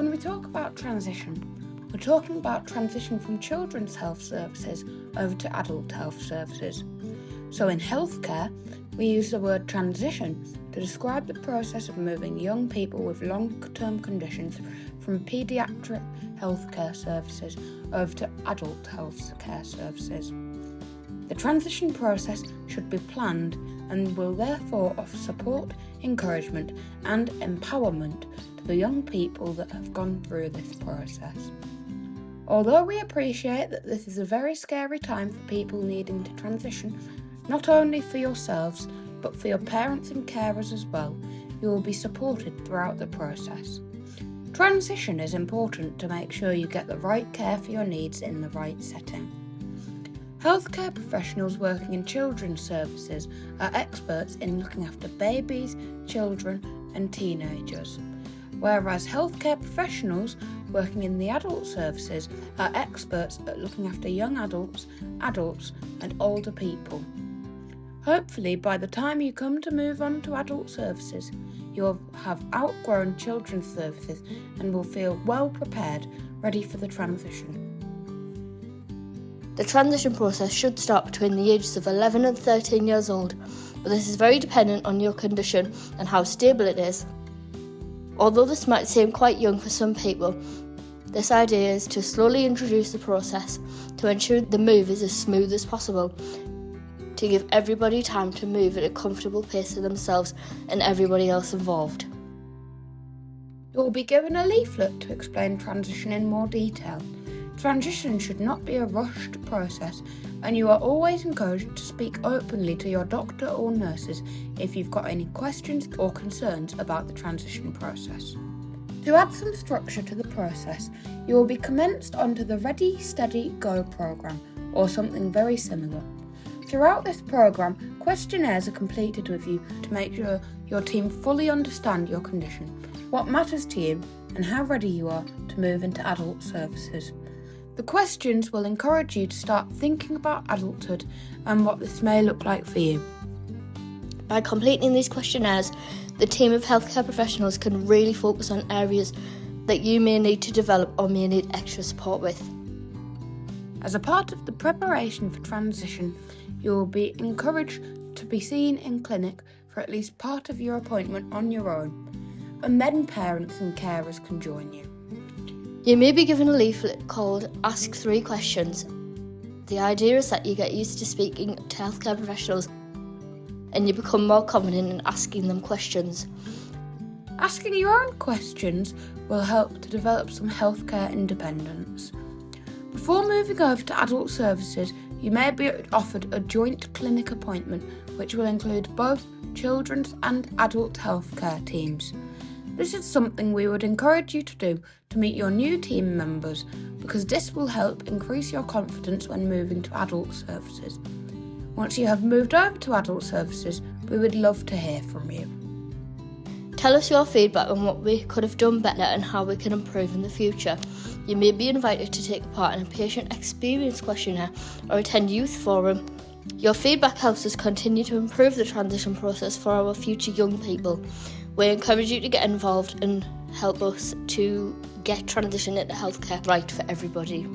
When we talk about transition, we're talking about transition from children's health services over to adult health services. So in healthcare, we use the word transition to describe the process of moving young people with long-term conditions from paediatric healthcare services over to adult healthcare services. The transition process should be planned and will therefore offer support, encouragement and empowerment to the young people that have gone through this process. Although we appreciate that this is a very scary time for people needing to transition, not only for yourselves, but for your parents and carers as well, you will be supported throughout the process. Transition is important to make sure you get the right care for your needs in the right setting. Healthcare professionals working in children's services are experts in looking after babies, children and teenagers, whereas healthcare professionals working in the adult services are experts at looking after young adults and older people. Hopefully, by the time you come to move on to adult services, you'll have outgrown children's services and will feel well prepared, ready for the transition. The transition process should start between the ages of 11 and 13 years old, but this is very dependent on your condition and how stable it is. Although this might seem quite young for some people, this idea is to slowly introduce the process to ensure the move is as smooth as possible, to give everybody time to move at a comfortable pace for themselves and everybody else involved. You will be given a leaflet to explain transition in more detail. Transition should not be a rushed process, and you are always encouraged to speak openly to your doctor or nurses if you've got any questions or concerns about the transition process. To add some structure to the process, you will be commenced onto the Ready, Steady, Go programme, or something very similar. Throughout this programme, questionnaires are completed with you to make sure your team fully understand your condition, what matters to you, and how ready you are to move into adult services. The questions will encourage you to start thinking about adulthood and what this may look like for you. By completing these questionnaires, the team of healthcare professionals can really focus on areas that you may need to develop or may need extra support with. As a part of the preparation for transition, you will be encouraged to be seen in clinic for at least part of your appointment on your own, and then parents and carers can join you. You may be given a leaflet called Ask 3 Questions. The idea is that you get used to speaking to healthcare professionals and you become more confident in asking them questions. Asking your own questions will help to develop some healthcare independence. Before moving over to adult services, you may be offered a joint clinic appointment which will include both children's and adult healthcare teams. This is something we would encourage you to do to meet your new team members, because this will help increase your confidence when moving to adult services. Once you have moved over to adult services, we would love to hear from you. Tell us your feedback on what we could have done better and how we can improve in the future. You may be invited to take part in a patient experience questionnaire or attend youth forum. Your feedback helps us continue to improve the transition process for our future young people. We encourage you to get involved and help us to get transition into healthcare right for everybody.